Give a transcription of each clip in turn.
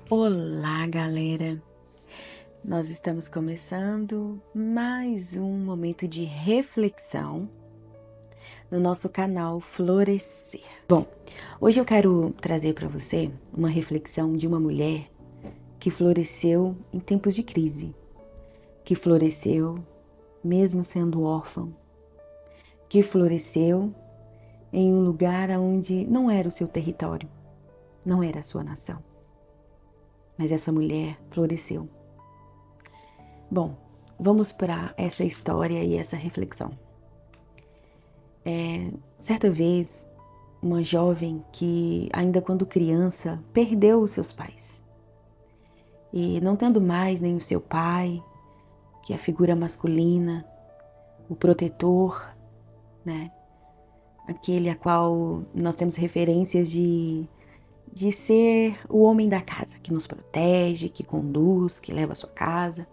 Olá, galera! Nós estamos começando mais um momento de reflexão no nosso canal Florescer. Bom, hoje eu quero trazer para você uma reflexão de uma mulher que floresceu em tempos de crise, que floresceu mesmo sendo órfã, que floresceu em um lugar onde não era o seu território, não era a sua nação. Mas essa mulher floresceu. Bom, vamos para essa história e essa reflexão. Certa vez, uma jovem que, ainda quando criança, perdeu os seus pais. E não tendo mais nem o seu pai, que é a figura masculina, o protetor, né? Aquele a qual nós temos referências de ser o homem da casa, que nos protege, que conduz, que leva a sua casa.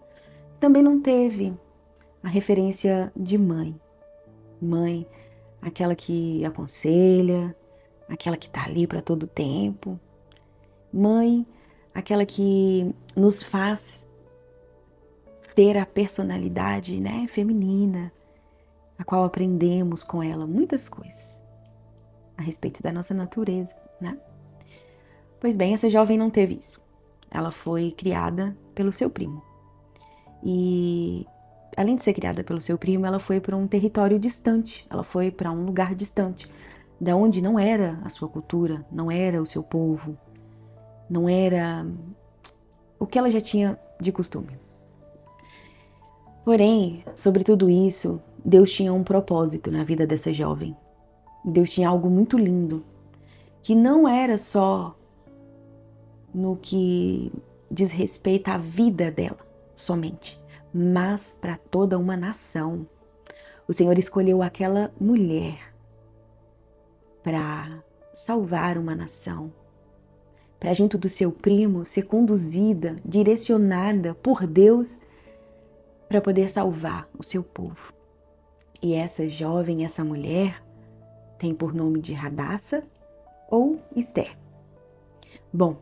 Também não teve a referência de mãe. Mãe, aquela que aconselha, aquela que está ali para todo tempo. Mãe, aquela que nos faz ter a personalidade, né, feminina, a qual aprendemos com ela muitas coisas a respeito da nossa natureza, né? Pois bem, essa jovem não teve isso. Ela foi criada pelo seu primo. E além de ser criada pelo seu primo, ela foi para um território distante, ela foi para um lugar distante, da onde não era a sua cultura, não era o seu povo, não era o que ela já tinha de costume. Porém, sobre tudo isso, Deus tinha um propósito na vida dessa jovem. Deus tinha algo muito lindo, que não era só no que diz respeito à vida dela, somente, mas para toda uma nação. O Senhor escolheu aquela mulher para salvar uma nação, para junto do seu primo ser conduzida, direcionada por Deus para poder salvar o seu povo. E essa jovem, essa mulher, tem por nome de Radassa ou Esther. Bom,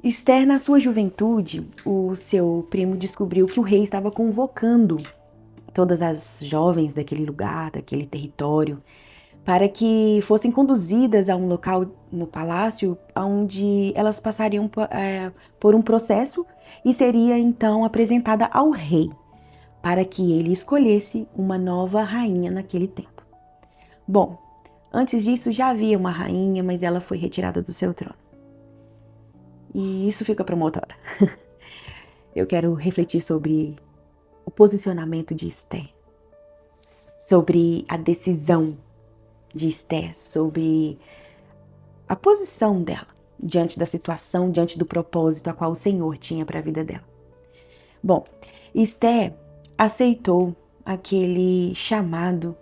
Esther, na sua juventude, o seu primo descobriu que o rei estava convocando todas as jovens daquele lugar, daquele território, para que fossem conduzidas a um local no palácio onde elas passariam por um processo e seria então apresentada ao rei, para que ele escolhesse uma nova rainha naquele tempo. Bom, antes disso já havia uma rainha, mas ela foi retirada do seu trono. E isso fica para uma outra hora. Eu quero refletir sobre o posicionamento de Esther, sobre a decisão de Esther, sobre a posição dela diante da situação, diante do propósito a qual o Senhor tinha para a vida dela. Bom, Esther aceitou aquele chamado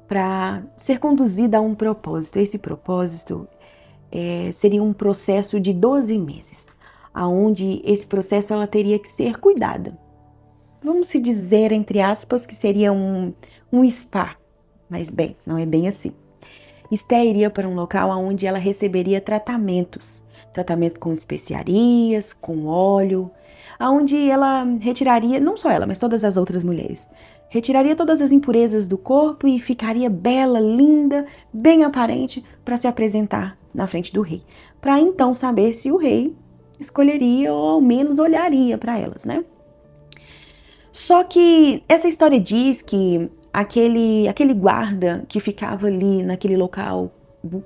para ser conduzida a um propósito. Esse propósito seria um processo de 12 meses, aonde esse processo ela teria que ser cuidada. Vamos se dizer, entre aspas, que seria um spa, mas bem, não é bem assim. Esther iria para um local onde ela receberia tratamento com especiarias, com óleo, onde ela retiraria, não só ela, mas todas as outras mulheres, retiraria todas as impurezas do corpo e ficaria bela, linda, bem aparente para se apresentar na frente do rei, para então saber se o rei escolheria ou ao menos olharia para elas, né? Só que essa história diz que aquele guarda que ficava ali naquele local,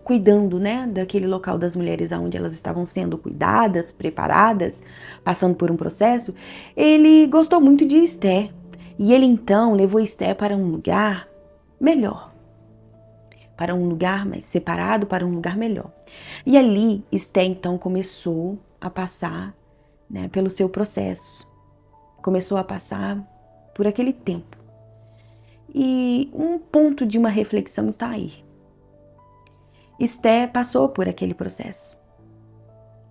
cuidando, né, daquele local das mulheres onde elas estavam sendo cuidadas, preparadas, passando por um processo, ele gostou muito de Esther. E ele então levou Esther para um lugar melhor, para um lugar mais separado, para um lugar melhor. E ali Esther então começou a passar, né, pelo seu processo. Começou a passar por aquele tempo. E um ponto de uma reflexão está aí. Esther passou por aquele processo.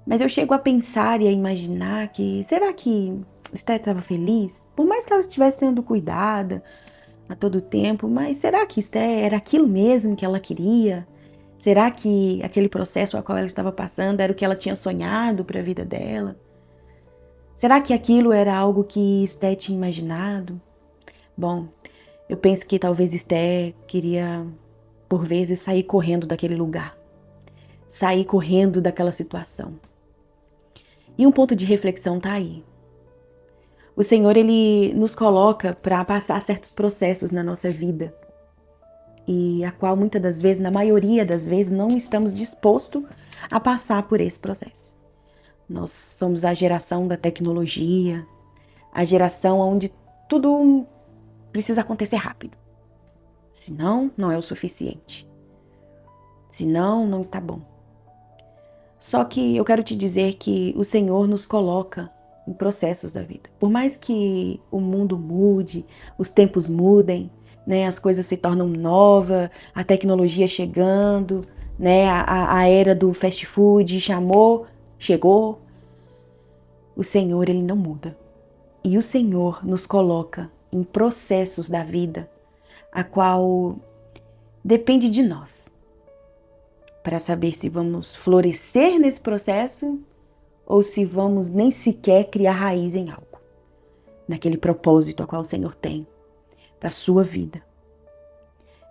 Mas eu chego a pensar e a imaginar que, será que Esther estava feliz? Por mais que ela estivesse sendo cuidada a todo tempo, mas será que Esther era aquilo mesmo que ela queria? Será que aquele processo a qual ela estava passando era o que ela tinha sonhado para a vida dela? Será que aquilo era algo que Esté tinha imaginado? Bom, eu penso que talvez Esté queria, por vezes, sair correndo daquele lugar, sair correndo daquela situação. E um ponto de reflexão está aí. O Senhor, Ele nos coloca para passar certos processos na nossa vida e a qual muitas das vezes, na maioria das vezes, não estamos dispostos a passar por esse processo. Nós somos a geração da tecnologia, a geração onde tudo precisa acontecer rápido. Senão, não é o suficiente. Senão, não está bom. Só que eu quero te dizer que o Senhor nos coloca em processos da vida. Por mais que o mundo mude, os tempos mudem, né, as coisas se tornam novas, a tecnologia chegando, né, a era do fast food chegou. O Senhor, Ele não muda. E o Senhor nos coloca em processos da vida, a qual depende de nós, para saber se vamos florescer nesse processo ou se vamos nem sequer criar raiz em algo, naquele propósito a qual o Senhor tem para a sua vida.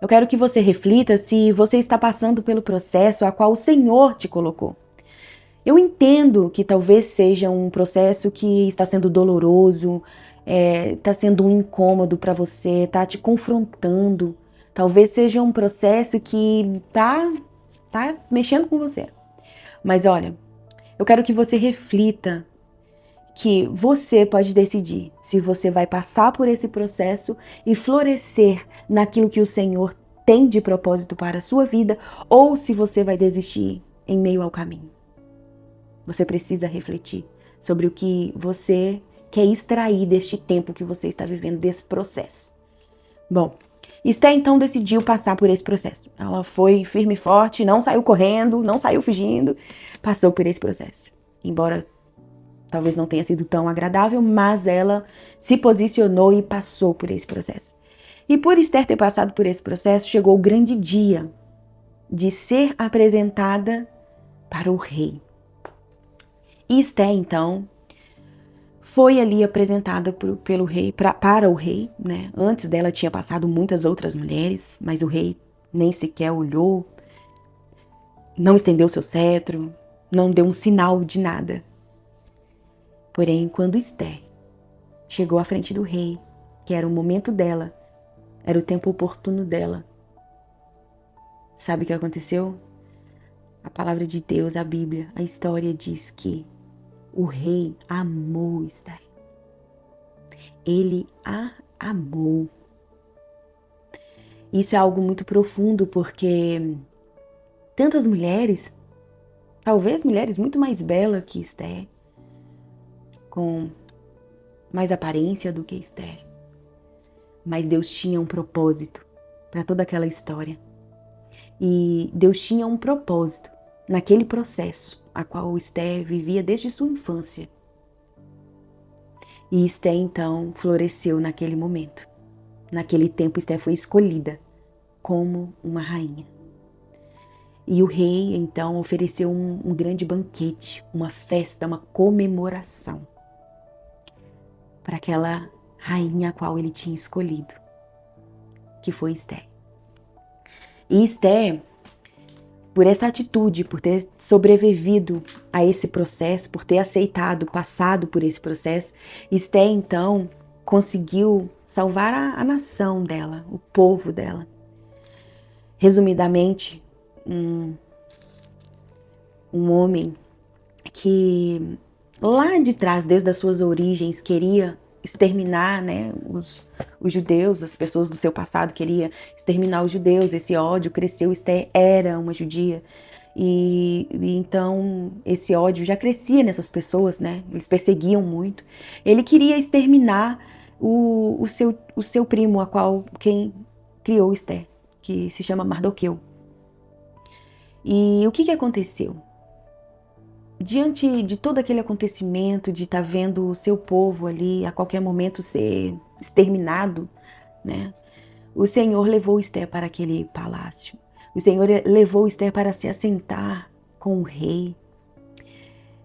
Eu quero que você reflita se você está passando pelo processo a qual o Senhor te colocou. Eu entendo que talvez seja um processo que está sendo doloroso, está sendo um incômodo para você, está te confrontando. Talvez seja um processo que tá mexendo com você. Mas olha, eu quero que você reflita que você pode decidir se você vai passar por esse processo e florescer naquilo que o Senhor tem de propósito para a sua vida ou se você vai desistir em meio ao caminho. Você precisa refletir sobre o que você quer extrair deste tempo que você está vivendo, desse processo. Bom, Esté então decidiu passar por esse processo. Ela foi firme e forte, não saiu correndo, não saiu fugindo, passou por esse processo. Embora talvez não tenha sido tão agradável, mas ela se posicionou e passou por esse processo. E por Esther ter passado por esse processo, chegou o grande dia de ser apresentada para o rei. E Esther, então, foi ali apresentada pelo rei, para o rei, né? Antes dela tinha passado muitas outras mulheres, mas o rei nem sequer olhou, não estendeu seu cetro, não deu um sinal de nada. Porém, quando Esther chegou à frente do rei, que era o momento dela, era o tempo oportuno dela, sabe o que aconteceu? A palavra de Deus, a Bíblia, a história diz que o rei amou Esther. Ele a amou. Isso é algo muito profundo porque tantas mulheres, talvez mulheres muito mais belas que Esther, com mais aparência do que Esther, mas Deus tinha um propósito para toda aquela história. E Deus tinha um propósito naquele processo a qual Esther vivia desde sua infância. E Esther então floresceu naquele momento. Naquele tempo Esther foi escolhida como uma rainha. E o rei então ofereceu um grande banquete, uma festa, uma comemoração para aquela rainha a qual ele tinha escolhido, que foi Esther. E Esther, por essa atitude, por ter sobrevivido a esse processo, por ter aceitado, passado por esse processo, Esther então conseguiu salvar a nação dela, o povo dela. Resumidamente, um homem que lá de trás, desde as suas origens, queria exterminar, né, os judeus, as pessoas do seu passado, queria exterminar os judeus. Esse ódio cresceu. Esther era uma judia e então esse ódio já crescia nessas pessoas, né? Eles perseguiam muito. Ele queria exterminar o seu primo, quem criou Esther, que se chama Mardoqueu. E o que aconteceu? Diante de todo aquele acontecimento, de estar vendo o seu povo ali a qualquer momento ser exterminado, né? O Senhor levou Esther para aquele palácio, O Senhor levou Esther para se assentar com o rei.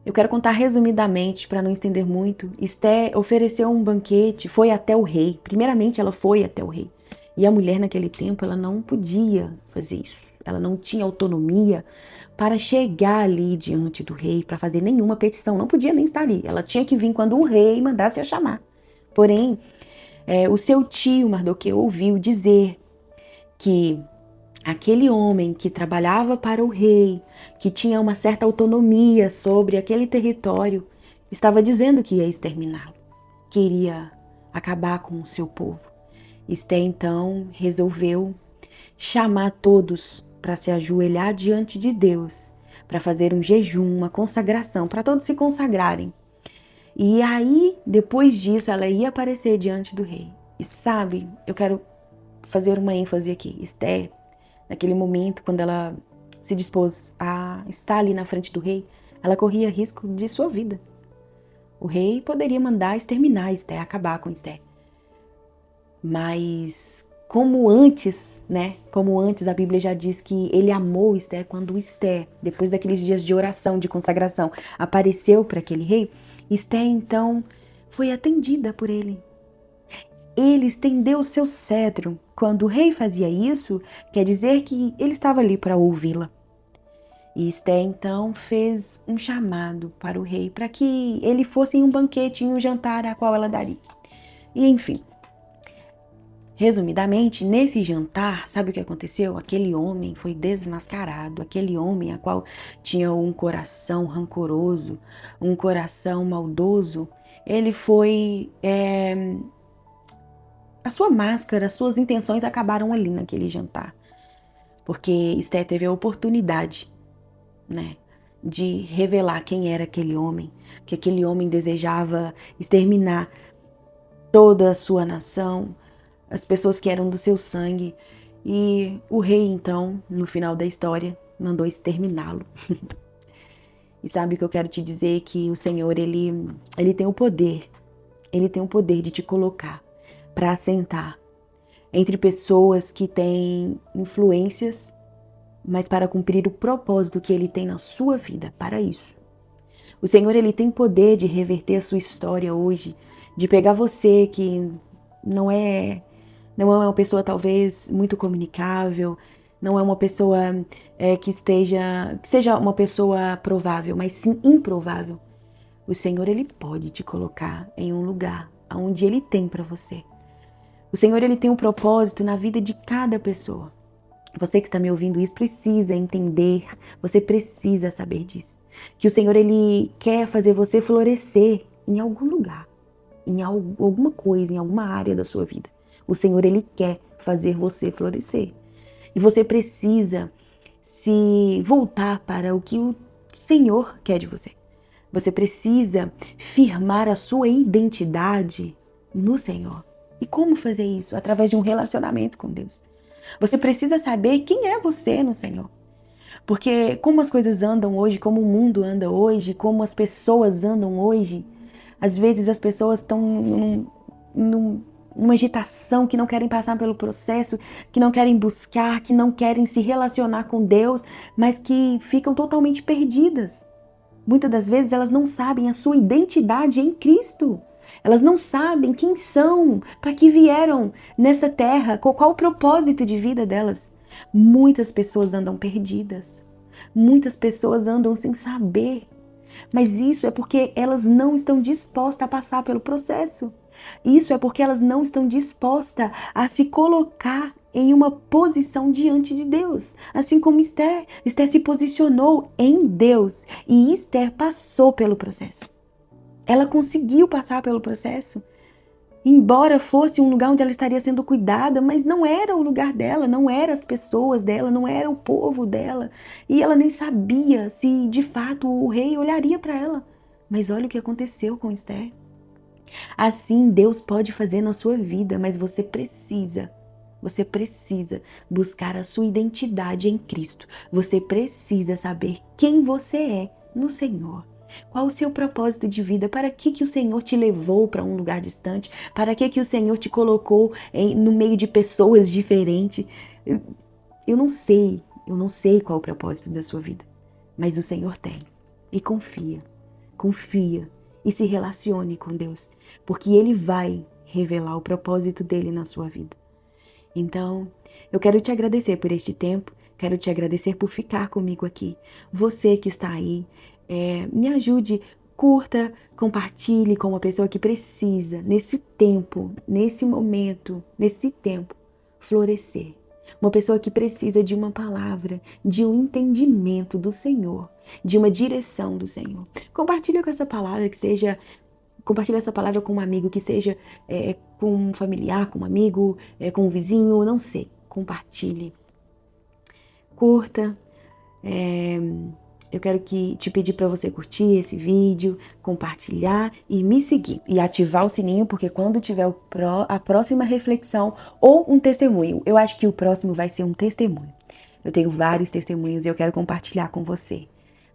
Eu quero contar resumidamente, para não estender muito. Esther ofereceu um banquete, foi até o rei. Primeiramente, ela foi até o rei. E a mulher naquele tempo, ela não podia fazer isso. Ela não tinha autonomia para chegar ali diante do rei, para fazer nenhuma petição. Não podia nem estar ali. Ela tinha que vir quando o rei mandasse a chamar. Porém, o seu tio Mardoqueu ouviu dizer que aquele homem que trabalhava para o rei, que tinha uma certa autonomia sobre aquele território, estava dizendo que ia exterminá-lo, que iria acabar com o seu povo. Esther então resolveu chamar todos para se ajoelhar diante de Deus, para fazer um jejum, uma consagração, para todos se consagrarem. E aí, depois disso, ela ia aparecer diante do rei. E sabe, eu quero fazer uma ênfase aqui. Esther, naquele momento, quando ela se dispôs a estar ali na frente do rei, ela corria risco de sua vida. O rei poderia mandar exterminar Esther, acabar com Esther. Mas como antes a Bíblia já diz que ele amou Esther, quando Esther, depois daqueles dias de oração, de consagração, apareceu para aquele rei, Esther então foi atendida por ele. Ele estendeu o seu cetro. Quando o rei fazia isso, quer dizer que ele estava ali para ouvi-la. E Esther então fez um chamado para o rei, para que ele fosse em um banquete, em um jantar a qual ela daria. E enfim, resumidamente, nesse jantar, sabe o que aconteceu? Aquele homem foi desmascarado, aquele homem a qual tinha um coração rancoroso, um coração maldoso, ele foi... A sua máscara, as suas intenções acabaram ali naquele jantar. Porque Esther teve a oportunidade, de revelar quem era aquele homem, que aquele homem desejava exterminar toda a sua nação, as pessoas que eram do seu sangue. E o rei, então, no final da história, mandou exterminá-lo. E sabe o que eu quero te dizer? Que o Senhor, ele tem o poder de te colocar para assentar entre pessoas que têm influências, mas para cumprir o propósito que Ele tem na sua vida, para isso. O Senhor, Ele tem poder de reverter a sua história hoje, de pegar você que não é uma pessoa talvez muito comunicável, não é uma pessoa que seja uma pessoa provável, mas sim improvável. O Senhor, Ele pode te colocar em um lugar onde Ele tem para você. O Senhor, Ele tem um propósito na vida de cada pessoa. Você que está me ouvindo isso precisa entender, você precisa saber disso. Que o Senhor, Ele quer fazer você florescer em algum lugar, em alguma coisa, em alguma área da sua vida. O Senhor, Ele quer fazer você florescer. E você precisa se voltar para o que o Senhor quer de você. Você precisa firmar a sua identidade no Senhor. E como fazer isso? Através de um relacionamento com Deus. Você precisa saber quem é você no Senhor. Porque como as coisas andam hoje, como o mundo anda hoje, como as pessoas andam hoje, às vezes as pessoas estão numa agitação, que não querem passar pelo processo, que não querem buscar, que não querem se relacionar com Deus, mas que ficam totalmente perdidas. Muitas das vezes elas não sabem a sua identidade em Cristo. Elas não sabem quem são, para que vieram nessa terra, qual o propósito de vida delas. Muitas pessoas andam perdidas. Muitas pessoas andam sem saber. Mas isso é porque elas não estão dispostas a passar pelo processo. Isso é porque elas não estão dispostas a se colocar em uma posição diante de Deus. Assim como Esther. Esther se posicionou em Deus e Esther passou pelo processo. Ela conseguiu passar pelo processo. Embora fosse um lugar onde ela estaria sendo cuidada, mas não era o lugar dela, não eram as pessoas dela, não era o povo dela. E ela nem sabia se de fato o rei olharia para ela. Mas olha o que aconteceu com Esther. Assim Deus pode fazer na sua vida, mas você precisa buscar a sua identidade em Cristo. Você precisa saber quem você é no Senhor. Qual o seu propósito de vida? Para que o Senhor te levou para um lugar distante? Para que o Senhor te colocou no meio de pessoas diferentes? Eu não sei Eu não sei qual é o propósito da sua vida, mas o Senhor tem. E confia e se relacione com Deus, porque Ele vai revelar o propósito dele na sua vida. Então, eu quero te agradecer por este tempo, quero te agradecer por ficar comigo aqui. Você que está aí, me ajude, curta, compartilhe com uma pessoa que precisa, nesse tempo, nesse momento, nesse tempo, florescer. Uma pessoa que precisa de uma palavra, de um entendimento do Senhor, de uma direção do Senhor. Compartilha com essa palavra que seja... Compartilhe essa palavra com um amigo, que seja com um familiar, com um amigo, com um vizinho, não sei. Compartilhe. Curta. Eu quero te pedir para você curtir esse vídeo, compartilhar e me seguir. E ativar o sininho, porque quando tiver a próxima reflexão ou um testemunho, eu acho que o próximo vai ser um testemunho. Eu tenho vários testemunhos e eu quero compartilhar com você.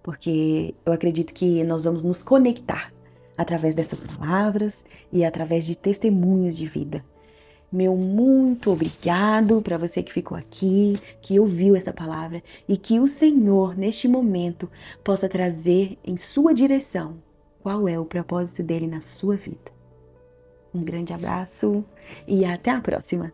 Porque eu acredito que nós vamos nos conectar através dessas palavras e através de testemunhos de vida. Meu muito obrigado para você que ficou aqui, que ouviu essa palavra e que o Senhor, neste momento, possa trazer em sua direção qual é o propósito dele na sua vida. Um grande abraço e até a próxima!